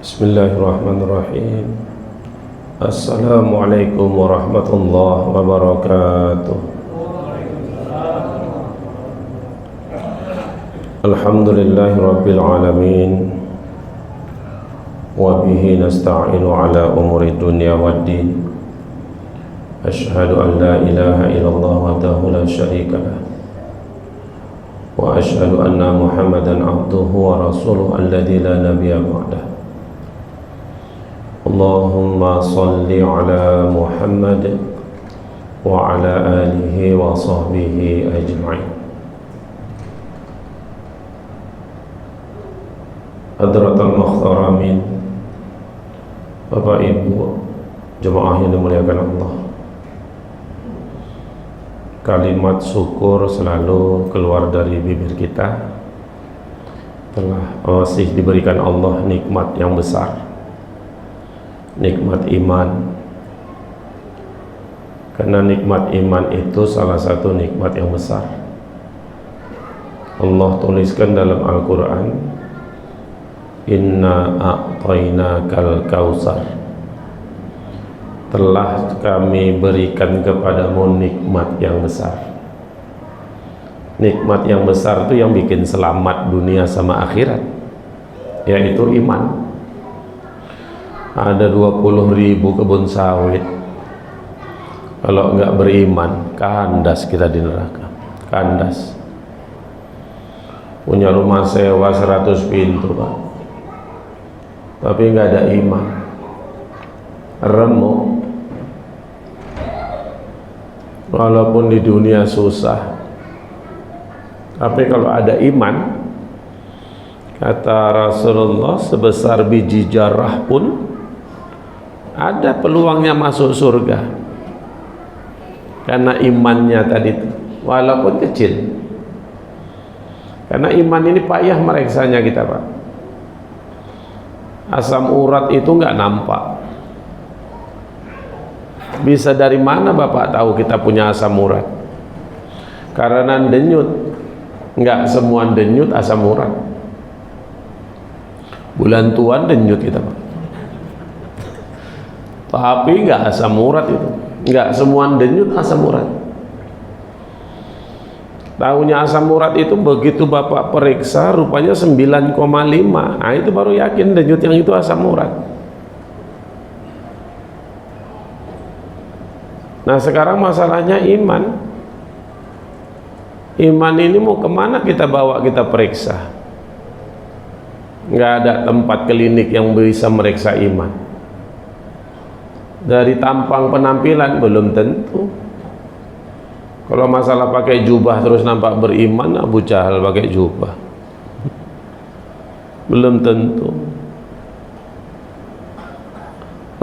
Bismillahirrahmanirrahim. Assalamualaikum warahmatullahi wabarakatuh. Alhamdulillahi rabbil alamin. Wa bihi nasta'inu ala umuri dunya waddin. Ashhadu an la ilaha illallah wahdahu la syarika lah. Wa ashhadu anna Muhammadan abduhu wa rasuluhu alladzi la nabiyya ba'dah. Allahumma salli ala Muhammad wa ala alihi wa sahbihi ajma'in. Hadratul Mukhtaramin, Bapak Ibu jemaah yang dimuliakan Allah, kalimat syukur selalu keluar dari bibir kita. Telah masih diberikan Allah nikmat yang besar, nikmat iman. Karena nikmat iman itu salah satu nikmat yang besar. Allah tuliskan dalam Al-Quran, Inna a'tainakal kausar, telah kami berikan kepadamu nikmat yang besar. Nikmat yang besar itu yang bikin selamat dunia sama akhirat, yaitu iman. Ada 20.000 kebun sawit, kalau enggak beriman kandas kita di neraka, kandas. Punya rumah sewa 100 pintu Pak, tapi enggak ada iman, remuk. Walaupun di dunia susah, tapi kalau ada iman, kata Rasulullah, sebesar biji jarah pun ada peluangnya masuk surga, karena imannya tadi, walaupun kecil. Karena iman ini payah mereksanya kita Pak. Asam urat itu nggak nampak. Bisa dari mana Bapak tahu kita punya asam urat? Karena denyut. Nggak semua denyut asam urat. Bulan Tuan denyut kita Pak, tapi nggak asam urat itu. Nggak semua denyut asam urat. Tahunya asam urat itu begitu Bapak periksa rupanya 9,5. Nah itu baru yakin denyut yang itu asam urat. Nah sekarang masalahnya iman. Iman ini mau kemana kita bawa, kita periksa? Nggak ada tempat klinik yang bisa meriksa iman. Dari tampang penampilan belum tentu. Kalau masalah pakai jubah terus nampak beriman, Abu Jahal pakai jubah, belum tentu.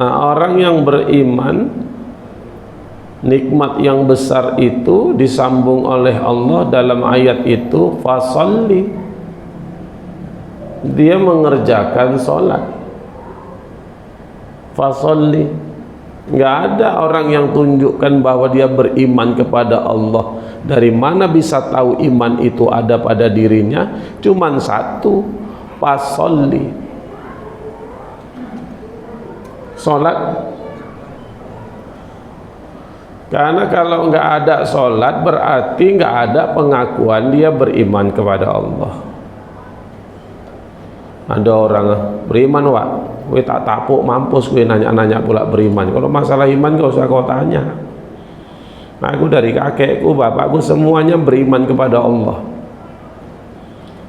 Nah orang yang beriman, nikmat yang besar itu disambung oleh Allah dalam ayat itu, fasalli. Dia mengerjakan sholat, fasalli. Nggak ada orang yang tunjukkan bahwa dia beriman kepada Allah. Dari mana bisa tahu iman itu ada pada dirinya? Cuman satu, fasalli, sholat. Karena kalau nggak ada sholat berarti nggak ada pengakuan dia beriman kepada Allah. Ada orang beriman Wak, gue tak tapuk mampus, gue nanya-nanya pula beriman. Kalau masalah iman gak usah kau tanya. Aku dari kakekku, bapakku semuanya beriman kepada Allah.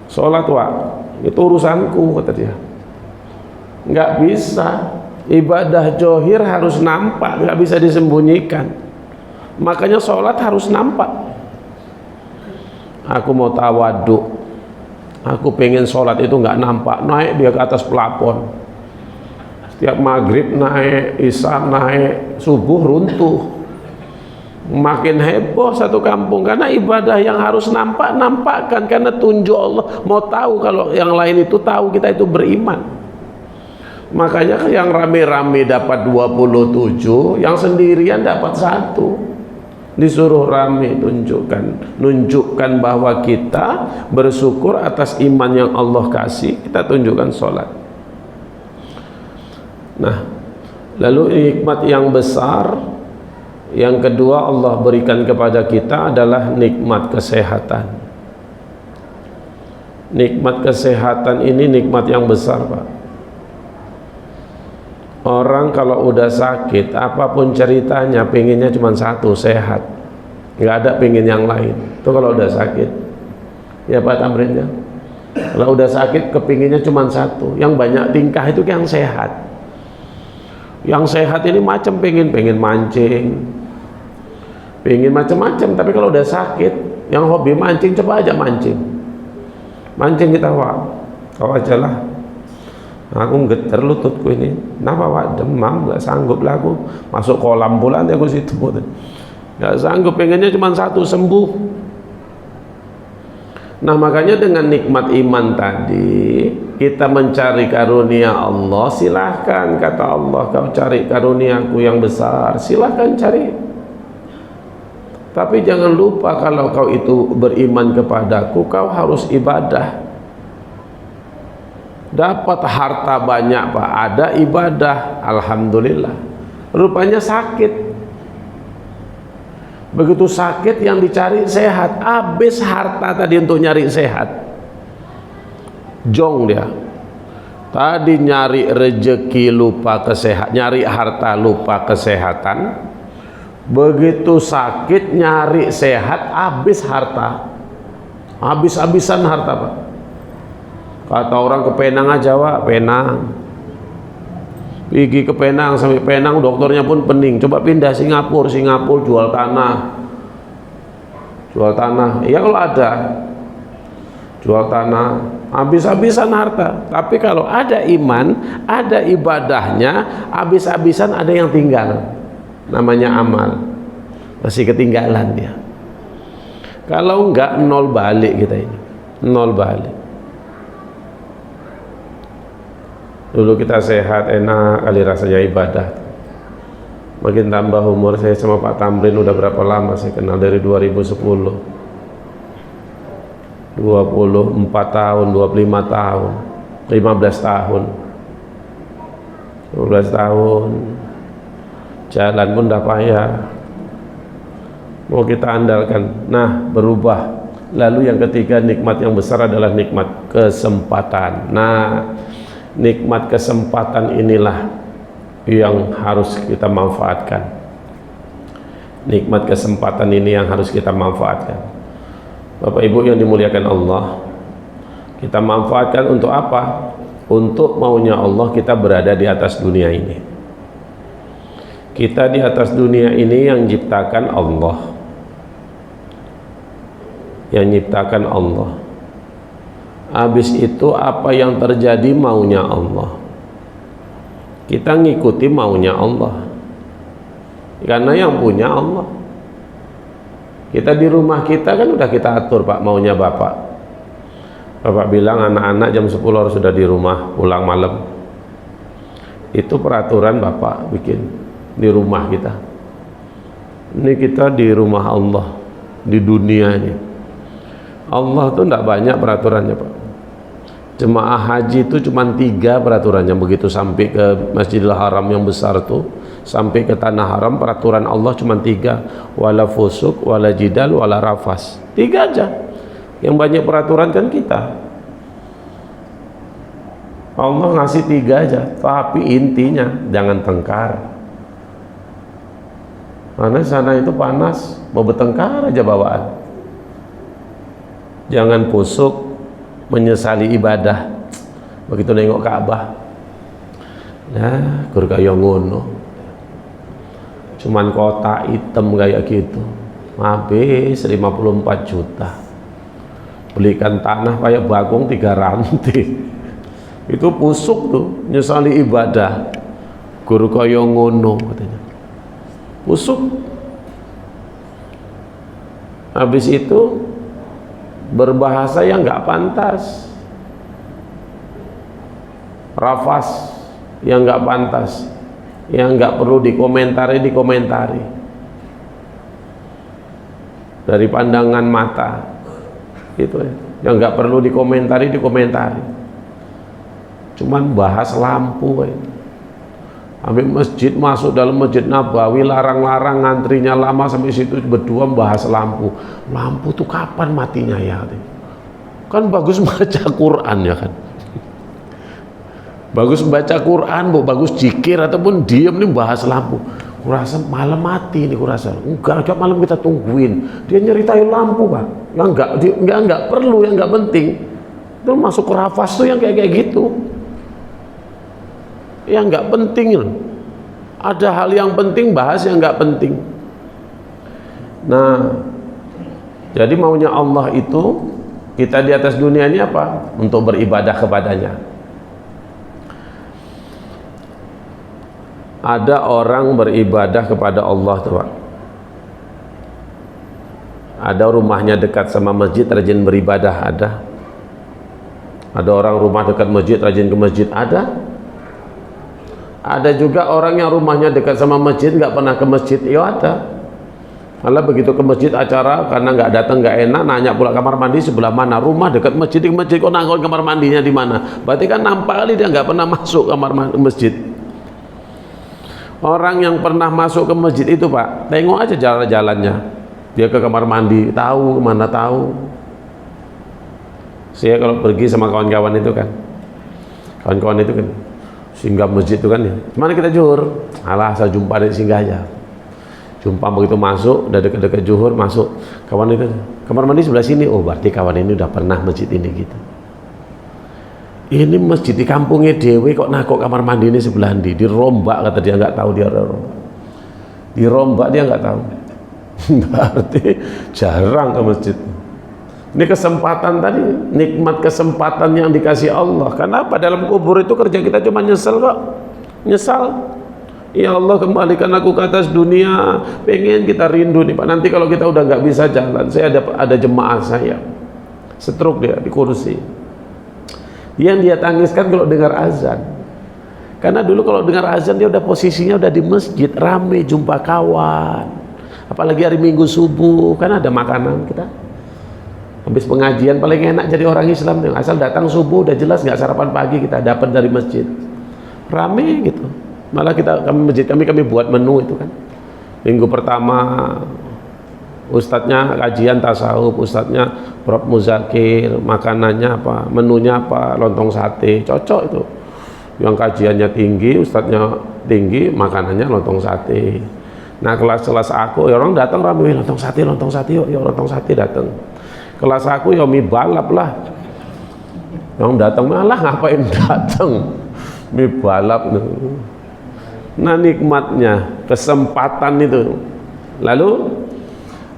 Sholat Wak, itu urusanku, kata dia. Nggak bisa, ibadah johir harus nampak, nggak bisa disembunyikan. Makanya sholat harus nampak. Aku mau tawaduk, aku pengen sholat itu nggak nampak, naik dia ke atas pelapon. Setiap maghrib naik, isya naik, subuh runtuh. Makin heboh satu kampung, karena ibadah yang harus nampak, nampakkan. Karena tunjuk Allah, mau tahu kalau yang lain itu tahu kita itu beriman. Makanya yang rame-rame dapat 27, yang sendirian dapat 1. Disuruh rame, nunjukkan bahwa kita bersyukur atas iman yang Allah kasih, kita tunjukkan sholat. Nah, lalu nikmat yang besar yang kedua Allah berikan kepada kita adalah nikmat kesehatan. Nikmat kesehatan ini nikmat yang besar, Pak. Orang kalau udah sakit, apapun ceritanya, pengennya cuma satu, sehat. Nggak ada pengen yang lain. Itu kalau udah sakit. Ya Pak Tamrin ya. Kalau udah sakit, kepinginnya cuma satu. Yang banyak tingkah itu yang sehat. Yang sehat ini macam pengen mancing, pengen macam-macam. Tapi kalau udah sakit, yang hobi mancing, coba aja mancing. Mancing kita, Wak, kau aja lah. Aku getar lututku ini. Kenapa, Wak? Demam, gak sanggup lah aku. Masuk kolam pula nanti aku situ. Gak sanggup, pengennya cuma satu, sembuh. Nah makanya dengan nikmat iman tadi, kita mencari karunia Allah. Silahkan, kata Allah, kau cari karuniaku yang besar, silahkan cari. Tapi jangan lupa kalau kau itu beriman kepadaku, kau harus ibadah. Dapat harta banyak, Pak, ada ibadah, alhamdulillah. Rupanya sakit. Begitu sakit yang dicari sehat, habis harta tadi untuk nyari sehat. Jong dia. Tadi nyari rezeki lupa kesehatan, nyari harta lupa kesehatan. Begitu sakit nyari sehat, habis harta, habis-habisan harta, Pak. Kata orang ke Penang aja, Pak, Penang, pergi ke Penang, sampai Penang dokternya pun pening. Coba pindah Singapura jual tanah, iya kalau ada jual tanah, habis-habisan harta. Tapi kalau ada iman, ada ibadahnya, habis-habisan ada yang tinggal. Namanya amal, masih ketinggalan dia. Kalau enggak, nol balik kita ini, nol balik. Dulu kita sehat, enak kali rasanya ibadah. Makin tambah umur, saya sama Pak Tamrin udah berapa lama saya kenal, dari 2010, 24 tahun, 25 tahun, 15 tahun, 15 tahun. Jalan pun dah payah, mau kita andalkan. Nah, berubah. Lalu yang ketiga, nikmat yang besar adalah nikmat kesempatan. Nah, nikmat kesempatan inilah yang harus kita manfaatkan. Nikmat kesempatan ini yang harus kita manfaatkan. Bapak Ibu yang dimuliakan Allah, kita manfaatkan untuk apa? Untuk maunya Allah kita berada di atas dunia ini. Kita di atas dunia ini yang ciptakan Allah, yang ciptakan Allah. Habis itu apa yang terjadi maunya Allah. Kita ngikuti maunya Allah, karena yang punya Allah. Kita di rumah kita kan udah kita atur, Pak, maunya Bapak. Bapak bilang anak-anak jam 10 harus sudah di rumah, pulang malam. Itu peraturan Bapak bikin di rumah kita. Ini kita di rumah Allah, di dunia ini. Allah tuh tidak banyak peraturannya, Pak. Jemaah haji itu cuma 3 peraturannya. Begitu sampai ke Masjidil Haram yang besar tuh, sampai ke tanah haram, peraturan Allah cuma 3. Wala fusuk, wala jidal, wala rafas. 3 aja. Yang banyak peraturan kan kita. Allah ngasih 3 aja, tapi intinya jangan tengkar. Karena sana itu panas, mau bertengkar aja bawaan. Jangan pusuk, menyesali ibadah. Begitu nengok Ka'bah, nah kur kaya ngono, cuman kotak hitam kayak gitu, habis 54 juta. Belikan tanah kayak bagong 3 ranting. Itu pusuk tuh, nyesali ibadah. Kur kaya ngono katanya. Pusuk. Habis itu berbahasa yang nggak pantas, rafas yang nggak pantas, yang nggak perlu dikomentari dari pandangan mata, gitu ya, yang nggak perlu dikomentari. Cuman bahas lampu, Sampai masjid, masuk dalam Masjid Nabawi, larang-larang, ngantrinya lama, sampai situ berdua membahas lampu. Lampu tuh kapan matinya ya? Kan bagus baca Quran ya kan. Bagus baca Quran, bagus zikir ataupun diem nih bahas lampu. Kurasa malam mati nih kurasa. Enggak, coba malam kita tungguin. Dia nyeritain lampu, Pak. Yang enggak perlu, yang enggak penting. Itu masuk ke rafas tuh yang kayak gitu. Yang enggak penting. Ada hal yang penting, bahas yang enggak penting. Nah, jadi maunya Allah itu kita di atas dunia ini apa? Untuk beribadah kepadanya. Ada orang beribadah kepada Allah tuh, Pak. Ada rumahnya dekat sama masjid, rajin beribadah, ada. Ada orang rumah dekat masjid, rajin ke masjid, ada. Ada juga orang yang rumahnya dekat sama masjid, nggak pernah ke masjid, ya ada. Malah begitu ke masjid acara, karena nggak datang nggak enak, nanya pula kamar mandi sebelah mana. Rumah dekat masjid, di masjid kok nangkut kamar mandinya di mana? Berarti kan nampak kali dia nggak pernah masuk kamar masjid. Orang yang pernah masuk ke masjid itu, Pak, tengok aja jalan-jalannya. Dia ke kamar mandi, tahu kemana, tahu. Saya kalau pergi sama kawan-kawan itu kan, kawan-kawan itu kan singgah masjid itu kan ya. Mana kita zuhur? Alah, saya jumpa di singgah aja. Jumpa begitu masuk, udah deket-deket zuhur masuk. Kawan itu, kamar mandi sebelah sini. Oh, berarti kawan ini udah pernah masjid ini gitu. Ini masjid di kampungnya dewe kok nakok kamar mandi ini sebelah di dirombak, kata dia, nggak tahu dia rombak. Dirombak dia nggak tahu. Berarti jarang ke masjid. Ini kesempatan tadi, nikmat kesempatan yang dikasih Allah. Kenapa dalam kubur itu kerja kita cuma nyesel kok, nyesal. Ya Allah, kembalikan aku ke atas dunia. Pengen kita rindu nih Pak. Nanti kalau kita udah nggak bisa jalan, saya ada jemaah saya, stroke dia di kursi. Yang dia tangiskan kalau dengar azan. Karena dulu kalau dengar azan dia udah posisinya udah di masjid, rame, jumpa kawan. Apalagi hari Minggu subuh, kan ada makanan kita. Habis pengajian paling enak jadi orang Islam, asal datang subuh udah jelas, nggak sarapan pagi kita dapat dari masjid. Rame gitu. Malah kami buat menu itu kan. Minggu pertama ustadznya kajian tasawuf, ustadznya Prof Muzakir, makanannya apa, menunya apa, lontong sate, cocok itu. Yang kajiannya tinggi, ustadznya tinggi, makanannya lontong sate. Nah kelas aku, ya orang datang ramai, lontong sate yuk, ya lontong sate datang. Kelas aku ya mie balap lah. Yang datang malah ngapain datang, mie balap. Nah nikmatnya, kesempatan itu. Lalu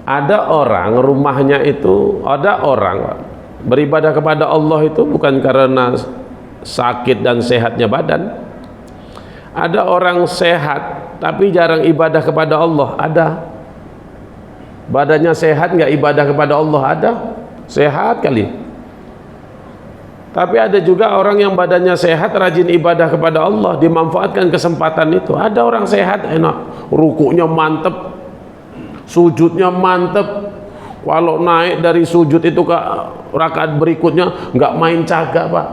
ada orang rumahnya itu, ada orang beribadah kepada Allah itu bukan karena sakit dan sehatnya badan. Ada orang sehat tapi jarang ibadah kepada Allah, ada. Badannya sehat nggak ibadah kepada Allah, ada. Sehat kali. Tapi ada juga orang yang badannya sehat rajin ibadah kepada Allah, dimanfaatkan kesempatan itu. Ada orang sehat enak, rukuknya mantep, sujudnya mantep. Kalau naik dari sujud itu ke rakaat berikutnya nggak main cagak, Pak.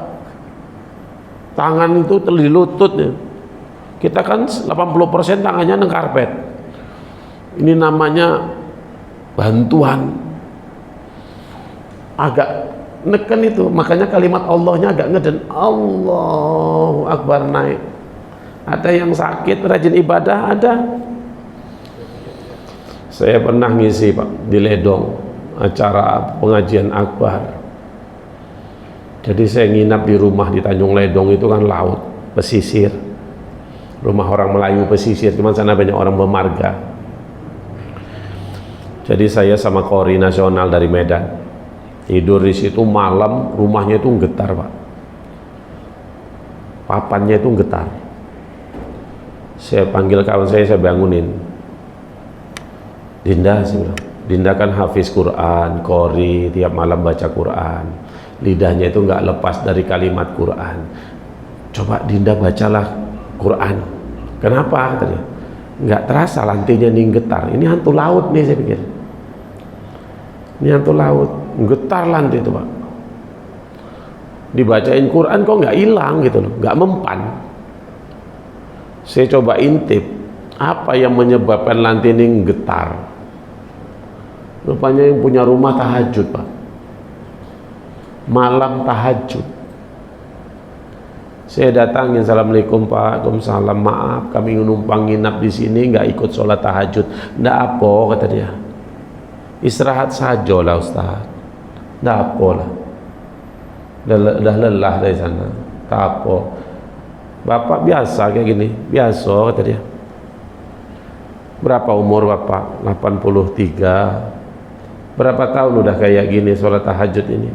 Tangan itu di lututnya. Kita kan 80% tangannya neng karpet. Ini namanya bantuan. Agak neken itu, makanya kalimat Allahnya agak ngeden. Allahu Akbar naik. Ada yang sakit rajin ibadah, ada. Saya pernah ngisi Pak di Ledong acara pengajian akbar. Jadi saya nginap di rumah di Tanjung Ledong, itu kan laut, pesisir. Rumah orang Melayu pesisir, cuman sana banyak orang bermarga. Jadi saya sama Kori Nasional dari Medan tidur di situ malam, rumahnya itu getar Pak. Papannya itu getar. Saya panggil kawan saya bangunin. Dinda, saya bilang, Dinda kan hafiz Quran, Kori tiap malam baca Quran, lidahnya itu nggak lepas dari kalimat Quran. Coba Dinda bacalah Quran. Kenapa? Katanya, nggak terasa lantainya nih getar. Ini hantu laut nih, saya pikir. Ini hantu laut, getar lantai itu Pak. Dibacain Quran kok nggak hilang gitu loh, nggak mempan. Saya coba intip apa yang menyebabkan lantai ini getar. Rupanya yang punya rumah tahajud, Pak. Malam tahajud. Saya datangin, assalamualaikum Pak, waalaikumsalam, maaf kami numpang nginap di sini, nggak ikut sholat tahajud. Nggak apa, kata dia. Istirahat saja lah Ustaz. Nggak apa lah. Udah lelah dari sana. Tak apa. Bapak biasa kayak gini, biasa, kata dia. Berapa umur Bapak? 83. Berapa tahun udah kayak gini sholat tahajud ini?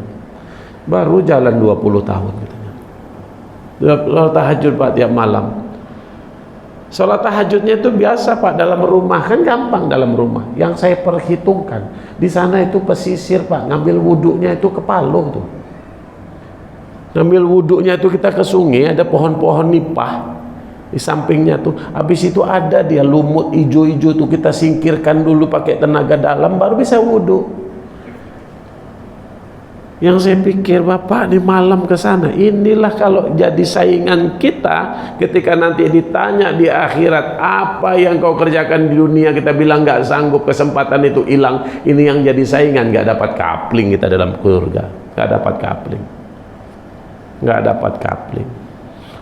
Baru jalan 20 tahun katanya. Sholat tahajud Pak tiap malam. Sholat tahajudnya itu biasa Pak, dalam rumah, kan gampang dalam rumah. Yang saya perhitungkan, di sana itu pesisir Pak, ngambil wuduknya itu ke Palu tuh. Ngambil wuduknya itu kita ke sungai, ada pohon-pohon nipah di sampingnya tuh. Habis itu ada dia lumut hijau-hijau tuh, kita singkirkan dulu pakai tenaga dalam baru bisa wudhu. Yang saya pikir, Bapak di malam ke sana, inilah kalau jadi saingan kita ketika nanti ditanya di akhirat, apa yang kau kerjakan di dunia, kita bilang nggak sanggup, kesempatan itu hilang. Ini yang jadi saingan, nggak dapat kapling kita dalam surga, nggak dapat kapling, nggak dapat kapling.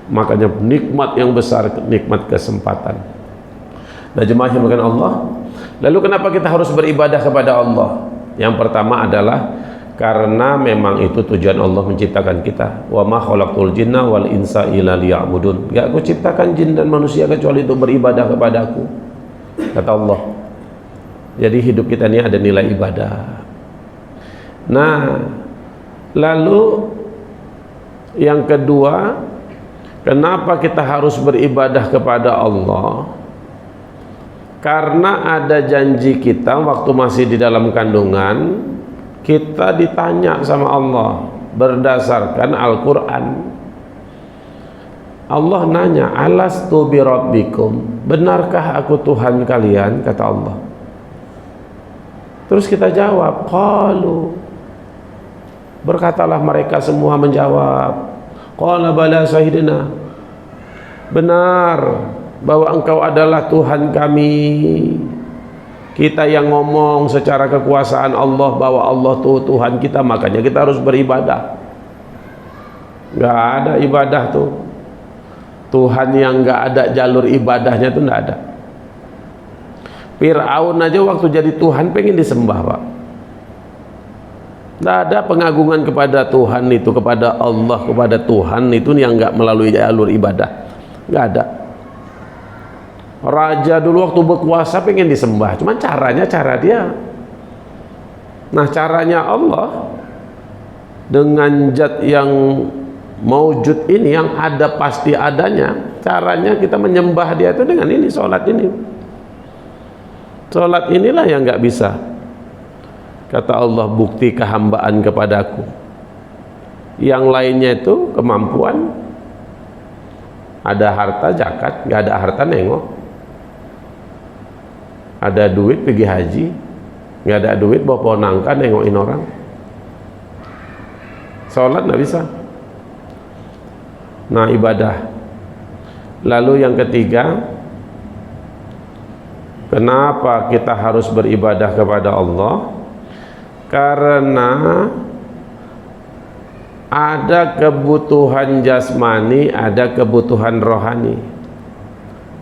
Makanya nikmat yang besar, nikmat kesempatan. Nah, jemaah yang dimuliakan Allah, lalu kenapa kita harus beribadah kepada Allah? Yang pertama adalah karena memang itu tujuan Allah menciptakan kita. Wa ma khalaqtul jinna wal insa illa liya'budun. Enggak aku ciptakan jin dan manusia kecuali untuk beribadah kepadaku, kata Allah. Jadi hidup kita ini ada nilai ibadah. Nah, lalu yang kedua, kenapa kita harus beribadah kepada Allah? Karena ada janji kita waktu masih di dalam kandungan, kita ditanya sama Allah berdasarkan Al-Quran. Allah nanya, alastu bi rabbikum, benarkah aku Tuhan kalian, kata Allah. Terus kita jawab, qalu, berkatalah mereka semua menjawab, qala bala syahidna, benar bahwa engkau adalah Tuhan kami. Kita yang ngomong secara kekuasaan Allah bahwa Allah tuh Tuhan kita, makanya kita harus beribadah. Nggak ada ibadah tuh Tuhan yang nggak ada jalur ibadahnya tuh nggak ada. Fir'aun aja waktu jadi Tuhan pengen disembah Pak. Nggak ada pengagungan kepada Tuhan itu, kepada Allah, kepada Tuhan itu yang nggak melalui jalur ibadah, nggak ada. Raja dulu waktu berkuasa pengen disembah, cuman caranya cara dia. Nah, caranya Allah dengan zat yang maujud ini, yang ada pasti adanya, caranya kita menyembah dia itu dengan ini, sholat ini. Sholat inilah yang nggak bisa. Kata Allah, bukti kehambaan kepadaku. Yang lainnya itu kemampuan, ada harta zakat, nggak ada harta nengok. Ada duit pergi haji, nggak ada duit bawa pohon nangka nengokin orang. Sholat nggak bisa. Nah, ibadah. Lalu yang ketiga, kenapa kita harus beribadah kepada Allah? Karena ada kebutuhan jasmani, ada kebutuhan rohani.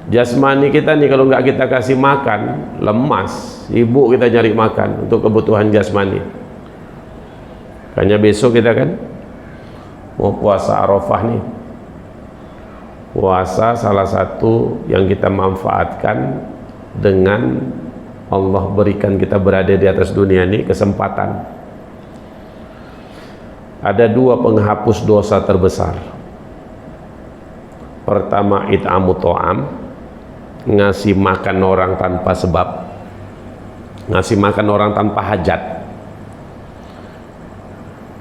Jasmani kita nih kalau nggak kita kasih makan, lemas, sibuk kita nyari makan untuk kebutuhan jasmani. Kayaknya besok kita kan mau puasa Arafah nih. Puasa salah satu yang kita manfaatkan dengan Allah berikan kita berada di atas dunia ini kesempatan. Ada dua penghapus dosa terbesar. Pertama, it'amu to'am, ngasih makan orang tanpa sebab, ngasih makan orang tanpa hajat.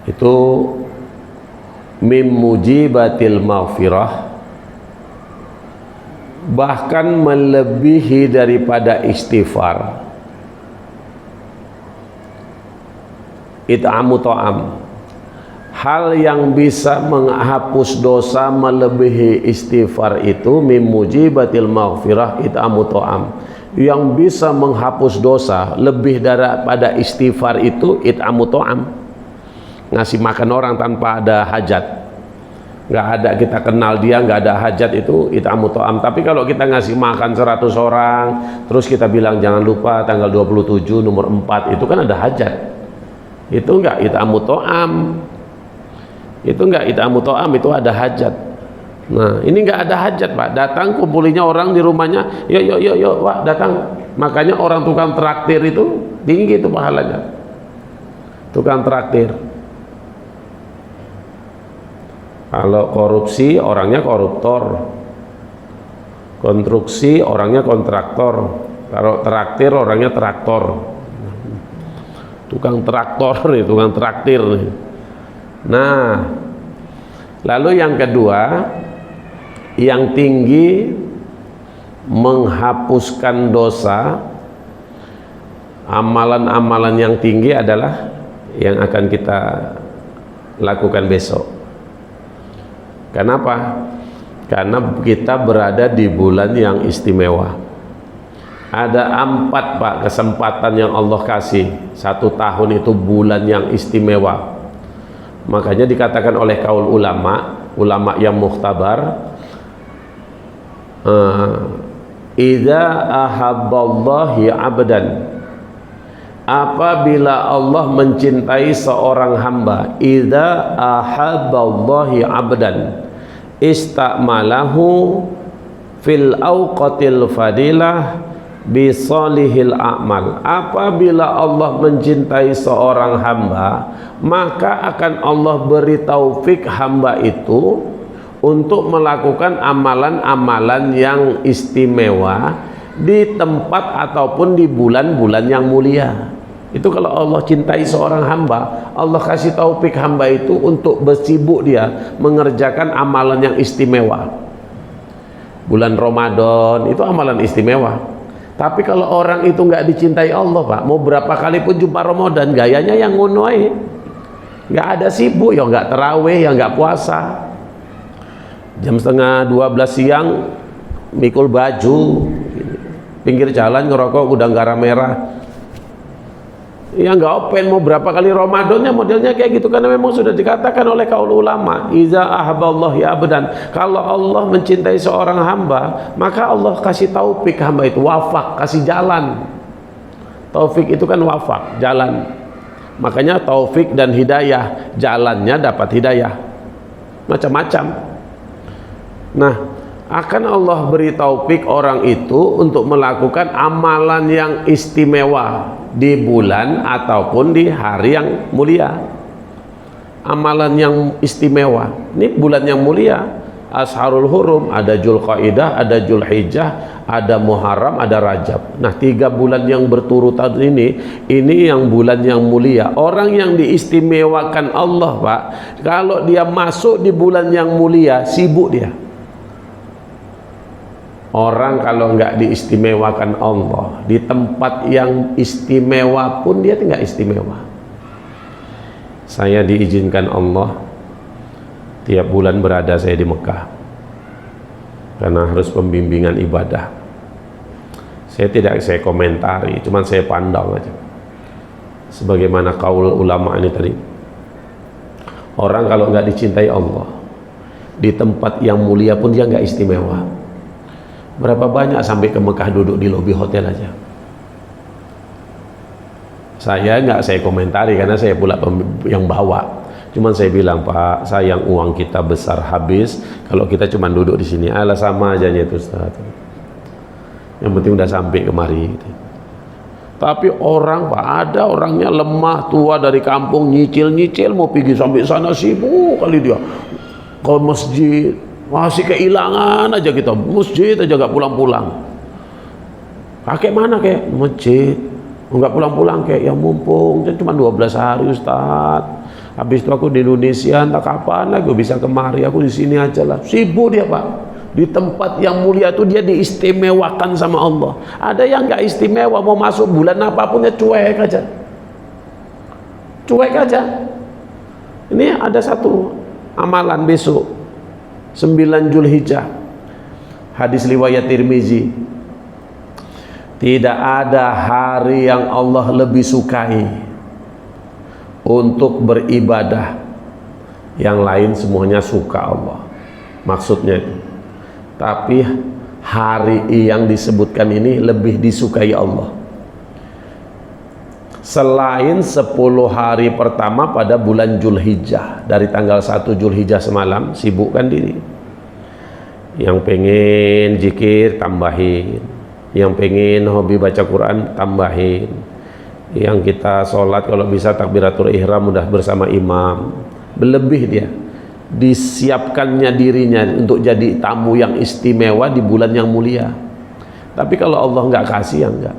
Itu mim mujibatil maghfirah, bahkan melebihi daripada istighfar. It'amu to'am, hal yang bisa menghapus dosa melebihi istighfar itu mimujibatil maghfirah it'amu ta'am. Yang bisa menghapus dosa lebih daripada istighfar itu it'amu ta'am, ngasih makan orang tanpa ada hajat. Nggak ada, kita kenal dia nggak ada hajat, itu it'amu ta'am. Tapi kalau kita ngasih makan 100 orang terus kita bilang jangan lupa tanggal 27 nomor 4, itu kan ada hajat, itu nggak it'amu ta'am. Itu enggak it'amu ta'am, itu ada hajat. Nah, ini enggak ada hajat, Pak. Datang kumpulinya orang di rumahnya, yuk, Pak, datang. Makanya orang tukang traktir itu tinggi itu pahalanya. Tukang traktir. Kalau korupsi orangnya koruptor. Konstruksi orangnya kontraktor. Kalau traktir orangnya traktor. Tukang traktor nih, tukang traktir nih. Nah, lalu yang kedua, yang tinggi menghapuskan dosa, amalan-amalan yang tinggi adalah yang akan kita lakukan besok. Kenapa? Karena kita berada di bulan yang istimewa. Ada 4, Pak, kesempatan yang Allah kasih. 1 tahun itu bulan yang istimewa. Makanya dikatakan oleh kaul ulama yang mukhtabar, idza ahabballahi 'abdan, apabila Allah mencintai seorang hamba, idza ahabballahi 'abdan istamalahu fil awqatil fadilah bisolihil a'mal. Apabila Allah mencintai seorang hamba, maka akan Allah beri taufik hamba itu untuk melakukan amalan-amalan yang istimewa di tempat ataupun di bulan-bulan yang mulia. Itu kalau Allah cintai seorang hamba, Allah kasih taufik hamba itu untuk bersibuk dia mengerjakan amalan yang istimewa. Bulan Ramadan itu amalan istimewa. Tapi kalau orang itu nggak dicintai Allah, Pak, mau berapa kali pun jumpa Ramadan, gayanya yang ngono aja. Nggak ada sibuk, ya nggak terawih, ya nggak puasa. Jam setengah 12 siang mikul baju, pinggir jalan ngerokok udang garam merah. Ya nggak open, mau berapa kali Ramadannya modelnya kayak gitu, karena memang sudah dikatakan oleh kaul ulama, iza ahaballahu ya abdan, kalau Allah mencintai seorang hamba, maka Allah kasih taufik hamba itu, wafak, kasih jalan. Taufik itu kan wafak, jalan. Makanya taufik dan hidayah, jalannya dapat hidayah, macam-macam. Nah, akan Allah beri taufik orang itu untuk melakukan amalan yang istimewa di bulan ataupun di hari yang mulia. Amalan yang istimewa, ini bulan yang mulia, Asharul Hurum, ada Dzulqaidah, ada Dzulhijjah, ada Muharram, ada Rajab. Nah, 3 bulan yang berturutan ini yang bulan yang mulia. Orang yang diistimewakan Allah, Pak, kalau dia masuk di bulan yang mulia, sibuk dia. Orang kalau nggak diistimewakan Allah di tempat yang istimewa pun dia tidak istimewa. Saya diizinkan Allah tiap bulan berada saya di Mekah karena harus pembimbingan ibadah. Saya komentari, cuman saya pandang aja. Sebagaimana kaul ulama ini tadi, orang kalau nggak dicintai Allah di tempat yang mulia pun dia nggak istimewa. Berapa banyak sampai ke Mekah duduk di lobi hotel aja. Saya komentari karena saya pula yang bawa. Cuman saya bilang, Pak, sayang uang kita besar habis kalau kita cuma duduk di sini. Alah, sama aja itu, Ustaz. Yang penting udah sampai kemari. Tapi orang, Pak, ada orangnya lemah, tua dari kampung, nyicil-nyicil mau pergi sampai sana, sibuk kali dia ke masjid. Masih kehilangan aja kita, masjid aja gak pulang-pulang. Kakek mana kek? Masjid. Enggak pulang-pulang kek, ya mumpung cuma 12 hari Ustaz. Habis itu aku di Indonesia, entah kapan lagi bisa kemari, aku di sini aja lah. Sibuk dia, Pak. Di tempat yang mulia itu dia diistimewakan sama Allah. Ada yang gak istimewa, mau masuk bulan apapun ya cuek aja. Cuek aja. Ini ada satu amalan besok 9 Zulhijjah. Hadis riwayat Tirmizi. Tidak ada hari yang Allah lebih sukai untuk beribadah. Yang lain semuanya suka Allah. Maksudnya itu. Tapi hari yang disebutkan ini lebih disukai Allah. Selain 10 hari pertama pada bulan Zulhijjah, dari tanggal 1 Zulhijjah semalam, sibukkan diri. Yang pengen zikir, tambahin. Yang pengen hobi baca Quran, tambahin. Yang kita sholat kalau bisa takbiratul ihram udah bersama imam. Berlebih dia. Disiapkannya dirinya untuk jadi tamu yang istimewa di bulan yang mulia. Tapi kalau Allah nggak kasih, ya enggak.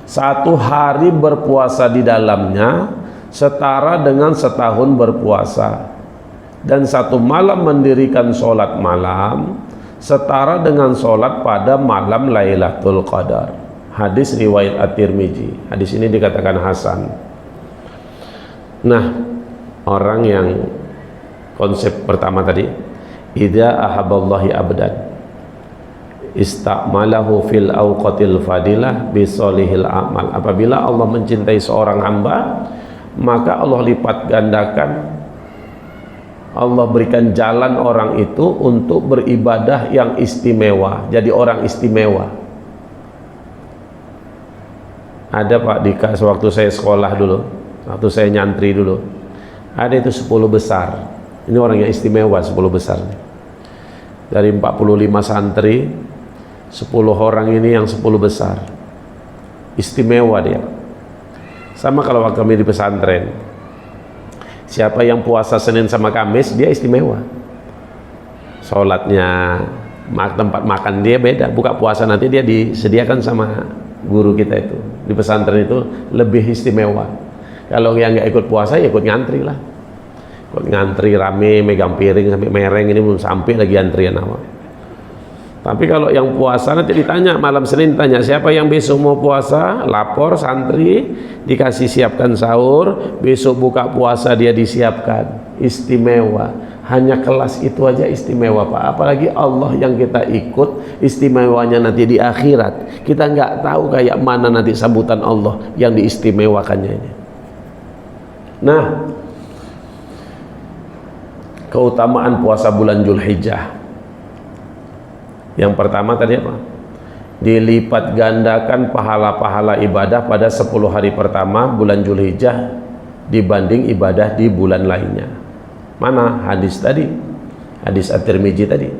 1 hari berpuasa di dalamnya setara dengan setahun berpuasa, dan 1 malam mendirikan sholat malam setara dengan sholat pada malam Lailatul Qadar. Hadis riwayat At-Tirmizi. Hadis ini dikatakan hasan. Nah, orang yang konsep pertama tadi, idza ahabballahi abdan istakmalahu fil awqatil fadilah bisolihil amal. Apabila Allah mencintai seorang hamba, maka Allah lipat gandakan, Allah berikan jalan orang itu untuk beribadah yang istimewa, jadi orang istimewa. Ada Pak Dika, sewaktu saya sekolah dulu, waktu saya nyantri dulu, ada itu 10 besar. Ini orang yang istimewa, 10 besar. Dari 45 santri, 10 orang ini yang 10 besar, istimewa dia. Sama kalau kami di pesantren, siapa yang puasa Senin sama Kamis, dia istimewa. Sholatnya, tempat makan dia beda. Buka puasa nanti dia disediakan sama guru kita itu. Di pesantren itu lebih istimewa. Kalau yang nggak ikut puasa, ya ikut ngantri lah. Ikut ngantri rame, megang piring sampai mereng, ini belum sampai lagi antrian awal. Tapi kalau yang puasa nanti ditanya, malam Senin tanya, siapa yang besok mau puasa? Lapor santri, dikasih siapkan sahur, besok buka puasa dia disiapkan. Istimewa. Hanya kelas itu aja istimewa Pak. Apalagi Allah yang kita ikut, istimewanya nanti di akhirat. Kita nggak tahu kayak mana nanti sambutan Allah yang diistimewakannya ini. Nah, keutamaan puasa bulan Zulhijjah. Yang pertama tadi apa? Dilipat gandakan pahala-pahala ibadah pada 10 hari pertama bulan Zulhijjah dibanding ibadah di bulan lainnya. Mana hadis tadi? Hadis At-Tirmizi tadi.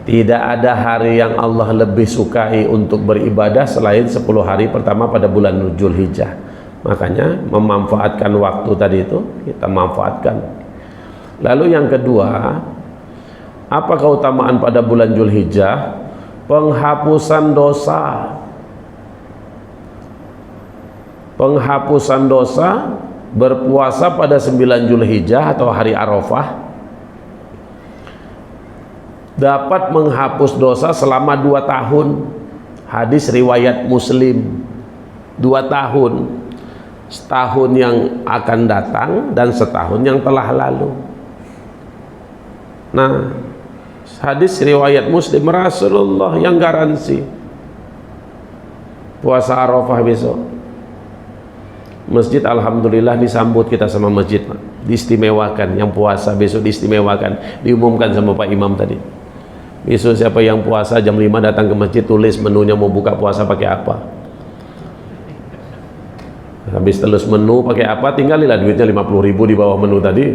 Tidak ada hari yang Allah lebih sukai untuk beribadah selain 10 hari pertama pada bulan Zulhijjah. Makanya memanfaatkan waktu tadi itu kita manfaatkan. Lalu yang kedua, apa keutamaan pada bulan Zulhijjah? Penghapusan dosa. Penghapusan dosa, berpuasa pada 9 Zulhijjah atau hari Arafah dapat menghapus dosa selama 2 tahun. Hadis riwayat Muslim. 2 tahun. Setahun yang akan datang dan setahun yang telah lalu. Nah, hadis riwayat Muslim, Rasulullah yang garansi puasa Arafah besok. Masjid alhamdulillah disambut kita sama masjid, Pak. Diistimewakan, yang puasa besok diistimewakan. Diumumkan sama Pak Imam tadi. Besok siapa yang puasa jam 5 datang ke masjid, tulis menunya mau buka puasa pakai apa. Habis tulis menu pakai apa, tinggalilah duitnya 50.000 di bawah menu tadi.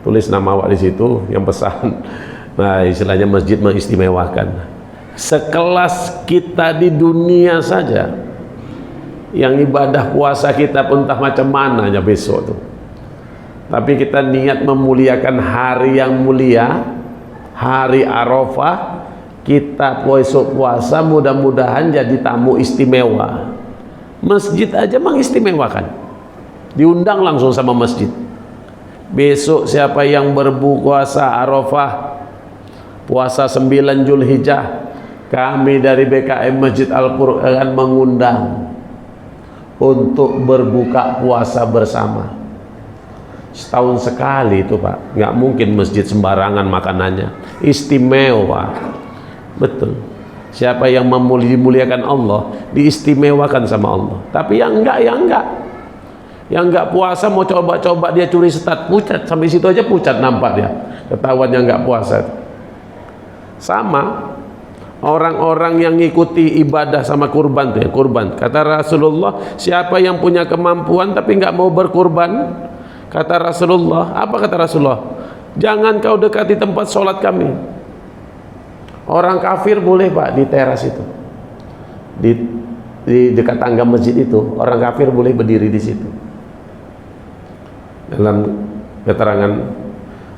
Tulis nama awak di situ yang pesan. Nah, istilahnya masjid mengistimewakan. Sekelas kita di dunia saja, yang ibadah puasa kita pun entah macam mananya besok tuh. Tapi kita niat memuliakan hari yang mulia, hari Arafah, kita besok puasa mudah-mudahan jadi tamu istimewa. Masjid aja mengistimewakan. Diundang langsung sama masjid. Besok siapa yang berpuasa Arafah, puasa 9 Zulhijjah, kami dari BKM Masjid Al-Quran mengundang untuk berbuka puasa bersama. setahun sekali itu Pak, nggak mungkin masjid sembarangan makanannya, istimewa, betul. Siapa yang dimuliakan Allah, diistimewakan sama Allah. Tapi yang enggak, yang enggak puasa mau coba-coba dia curi setat, pucat, sampai situ aja pucat nampak dia, ketahuan yang enggak puasa. Sama orang-orang yang ngikuti ibadah sama kurban tuh ya, kurban. Kata Rasulullah, siapa yang punya kemampuan tapi enggak mau berkurban, kata Rasulullah, apa kata Rasulullah? Jangan kau dekati tempat sholat kami. Orang kafir boleh Pak di teras itu, di dekat tangga masjid itu, orang kafir boleh berdiri di situ. Dalam keterangan,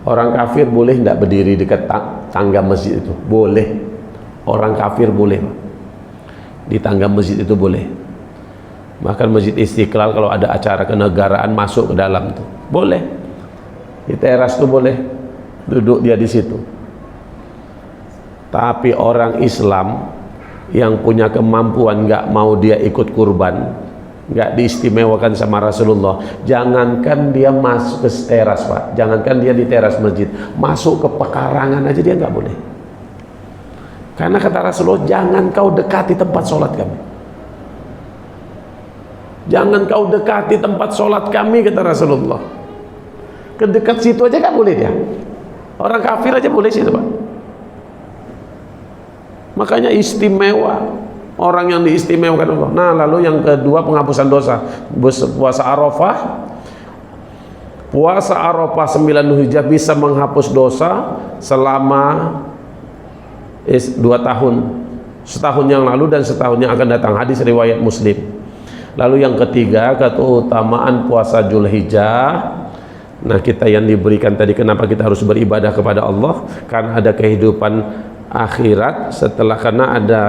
orang kafir boleh tidak berdiri dekat tangga masjid itu? Boleh. Orang kafir boleh Pak. Di tangga masjid itu boleh. Bahkan Masjid Istiqlal kalau ada acara kenegaraan masuk ke dalam tuh boleh. Di teras tuh boleh duduk dia di situ. Tapi orang Islam yang punya kemampuan nggak mau dia ikut kurban, nggak diistimewakan sama Rasulullah, jangankan dia masuk ke teras Pak, jangankan dia di teras masjid, masuk ke pekarangan aja dia nggak boleh. Karena kata Rasulullah, jangan kau dekati tempat sholat kami. Jangan kau dekati tempat sholat kami, kata Rasulullah. Kedekat situ aja gak boleh dia. Orang kafir aja boleh situ Pak. Makanya istimewa, orang yang diistimewakan Allah. Nah lalu yang kedua, penghapusan dosa. Puasa Arafah. Puasa Arafah 9 Dzulhijjah bisa menghapus dosa selama 2 tahun. Setahun yang lalu dan setahun yang akan datang. Hadis riwayat Muslim. Lalu yang ketiga, keutamaan puasa Dzulhijjah. Nah kita yang diberikan tadi, kenapa kita harus beribadah kepada Allah? Karena ada kehidupan akhirat setelah, karena ada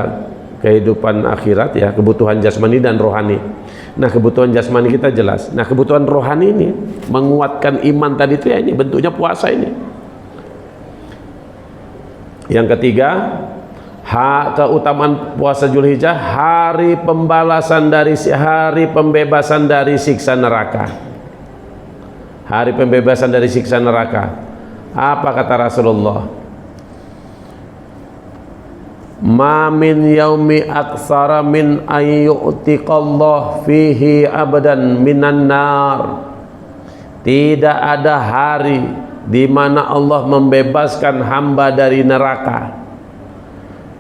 kehidupan akhirat ya, kebutuhan jasmani dan rohani. Nah kebutuhan jasmani kita jelas. Nah kebutuhan rohani ini menguatkan iman tadi itu ya, ini bentuknya puasa ini. Yang ketiga, keutamaan puasa Dzulhijjah, hari pembalasan dari hari pembebasan dari siksa neraka. Hari pembebasan dari siksa neraka. Apa kata Rasulullah? Ma min yaumi aktsara min ayyu'tiqallah fihi abadan minan nar. Tidak ada hari di mana Allah membebaskan hamba dari neraka.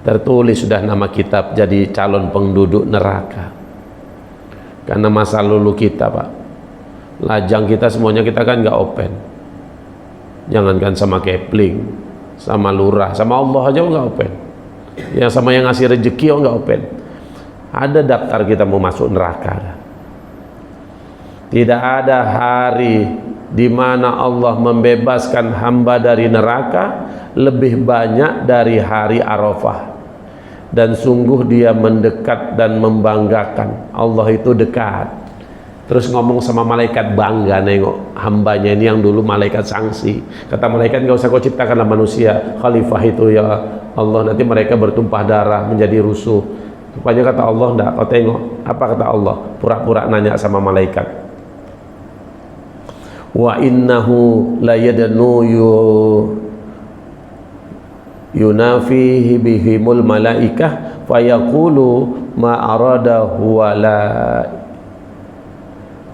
Tertulis sudah nama kitab jadi calon penduduk neraka. Karena masa lalu kita Pak, lajang kita semuanya kita kan nggak open. Jangankan sama Kepling, sama lurah, sama Allah aja nggak open. Ya sama yang ngasih rezeki nggak open. Ada daftar kita mau masuk neraka. Tidak ada hari di mana Allah membebaskan hamba dari neraka lebih banyak dari hari Arafah. Dan sungguh dia mendekat dan membanggakan. Allah itu dekat. Terus ngomong sama malaikat, bangga nengok hambanya ini yang dulu malaikat sanksi. Kata malaikat, nggak usah kau ciptakanlah manusia khalifah itu ya Allah, nanti mereka bertumpah darah menjadi rusuh. Rupanya kata Allah, enggak, kau tengok. Apa kata Allah? Pura-pura nanya sama malaikat. Wa innahu la yadnu yunafihi bihimul malaikah fayaqulu ma arada huwa la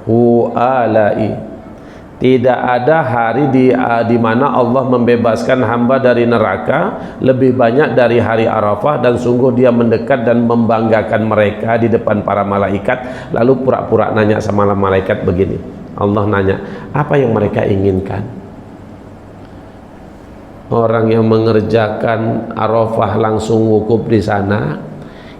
hu'alai. Tidak ada hari di mana Allah membebaskan hamba dari neraka lebih banyak dari hari Arafah, dan sungguh dia mendekat dan membanggakan mereka di depan para malaikat. Lalu pura-pura nanya sama malaikat begini. Allah nanya, apa yang mereka inginkan? Orang yang mengerjakan Arafah langsung wukuf di sana,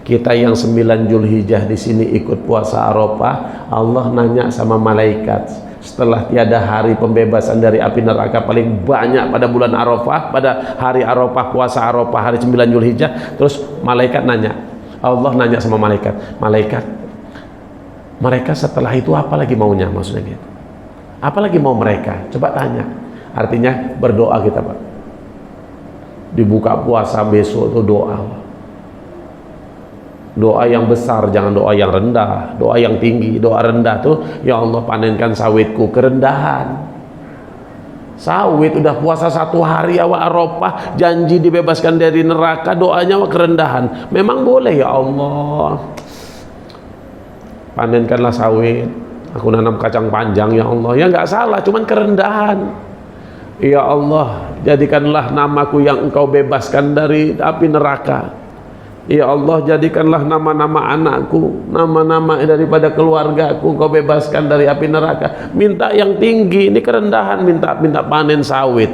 kita yang 9 Dzulhijjah di sini ikut puasa Arafah. Allah nanya sama malaikat, setelah tiada hari pembebasan dari api neraka paling banyak pada bulan Arafah, pada hari Arafah, puasa Arafah hari 9 Dzulhijjah. Terus malaikat nanya, Allah nanya sama malaikat, mereka setelah itu apa lagi maunya? Maksudnya gitu, apa lagi mau mereka? Coba tanya. Artinya berdoa kita Pak. Dibuka puasa besok itu doa yang besar, jangan doa yang rendah, doa yang tinggi. Doa rendah tuh, ya Allah panenkan sawitku, kerendahan. Sawit udah puasa 1 hari awak Arafah, janji dibebaskan dari neraka, doanya awak kerendahan. Memang boleh ya Allah. Panenkanlah sawit, aku nanam kacang panjang ya Allah. Ya nggak salah, cuman kerendahan. Ya Allah, jadikanlah namaku yang engkau bebaskan dari api neraka. Ya Allah, jadikanlah nama-nama anakku, nama-nama daripada keluargaku engkau bebaskan dari api neraka. Minta yang tinggi, ini kerendahan. Minta panen sawit,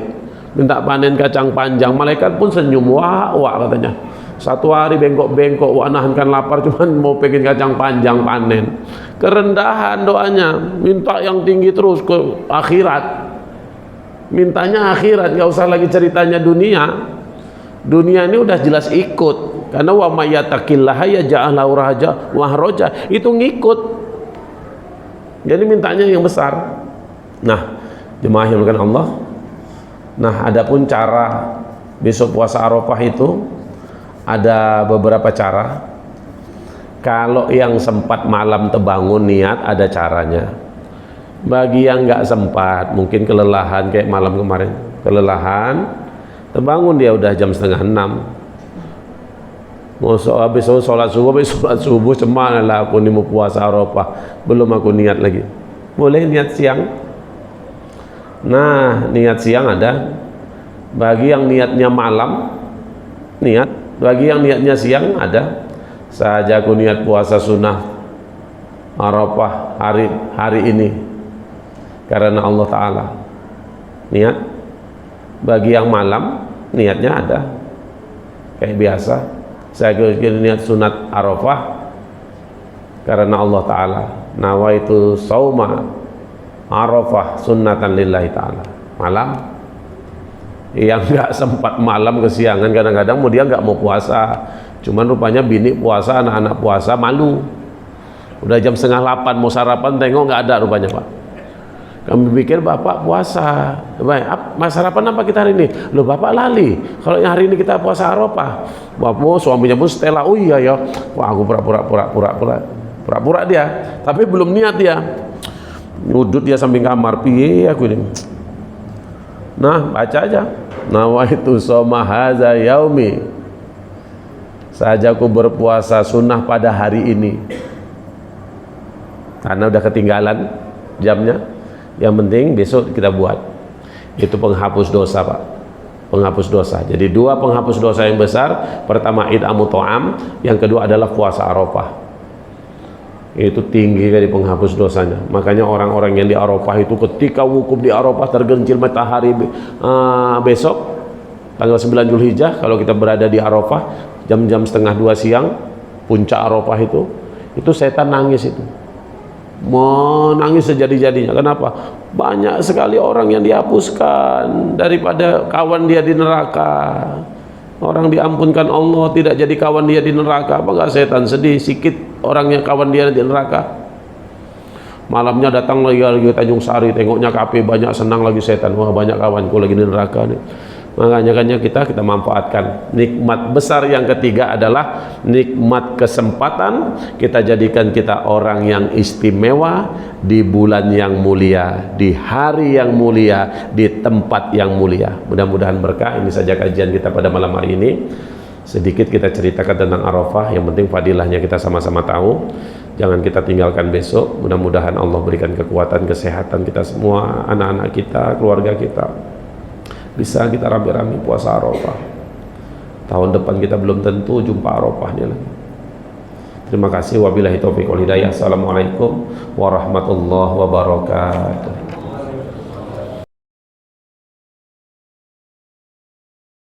minta panen kacang panjang. Malaikat pun senyum, wah katanya. 1 hari bengkok-bengkok, wah nahankan lapar, cuman mau pengen kacang panjang panen. Kerendahan doanya, minta yang tinggi terus ke akhirat. Mintanya akhirat, nggak usah lagi ceritanya dunia. Dunia ini udah jelas ikut, karena wa may yattaqillaha yaj'al lahu mahraja, itu ngikut. Jadi mintanya yang besar. Nah, jemaah yang dimuliakan Allah. Nah, adapun cara besok puasa Arafah itu ada beberapa cara. Kalau yang sempat malam terbangun niat, ada caranya. Bagi yang nggak sempat, mungkin kelelahan kayak malam kemarin, kelelahan, terbangun dia udah jam 5:30. Mau habis sholat subuh cemana lah aku ini mau puasa Arafah, belum aku niat lagi. Boleh niat siang. Nah, niat siang ada. Bagi yang niatnya malam, niat. Bagi yang niatnya siang ada. Saja aku niat puasa sunnah Arafah hari ini karena Allah Ta'ala. Niat. Bagi yang malam, niatnya ada kayak biasa, saya niat sunat Arafah karena Allah Ta'ala. Nawaitu sauma Arafah sunnatan lillahi ta'ala. Malam. Yang nggak sempat malam kesiangan, kadang-kadang dia nggak mau puasa, cuman rupanya bini puasa, anak-anak puasa, malu. Udah jam 7:30 mau sarapan, tengok nggak ada rupanya, Pak. Kami pikir bapak puasa. Baik, mas sarapan apa kita hari ini? Loh, bapak lali. Kalau yang hari ini kita puasa Arafah. Bapak suaminya pun Stella. Oh iya ya. Wah, aku pura-pura dia. Tapi belum niat dia. Nyudut dia samping kamar. Piye aku ini. Nah, baca aja. Nawaitu shoma hadza yaumi. Saja aku berpuasa sunnah pada hari ini. Karena udah ketinggalan jamnya. Yang penting besok kita buat. Itu penghapus dosa, Pak. Penghapus dosa. Jadi 2 penghapus dosa yang besar. Pertama id'amu ta'am, yang kedua adalah puasa Arafah. Itu tinggi kali penghapus dosanya. Makanya orang-orang yang di Arafah itu ketika wukuf di Arafah tergencil matahari besok tanggal 9 Zulhijjah, kalau kita berada di Arafah jam-jam 1:30 siang, puncak Arafah itu setan nangis itu. Menangis sejadi-jadinya. Kenapa? Banyak sekali orang yang dihapuskan daripada kawan dia di neraka. Orang diampunkan Allah, tidak jadi kawan dia di neraka. Apa enggak setan sedih sikit orang yang kawan dia di neraka? Malamnya datang lagi Tanjung Sari, tengoknya KP banyak, senang lagi setan. Wah, banyak kawanku lagi di neraka nih. Makanya kita manfaatkan. Nikmat besar yang ketiga adalah nikmat kesempatan. Kita jadikan kita orang yang istimewa di bulan yang mulia, di hari yang mulia, di tempat yang mulia. Mudah-mudahan berkah. Ini saja kajian kita pada malam hari ini. Sedikit kita ceritakan tentang Arafah, yang penting fadilahnya kita sama-sama tahu. Jangan kita tinggalkan besok. Mudah-mudahan Allah berikan kekuatan, kesehatan kita semua, anak-anak kita, keluarga kita. Bisa kita rame-rame puasa Arafah. Tahun depan kita belum tentu jumpa Arafahnya lagi. Terima kasih. Wabillahi taufiq wal hidayah. Assalamualaikum warahmatullahi wabarakatuh.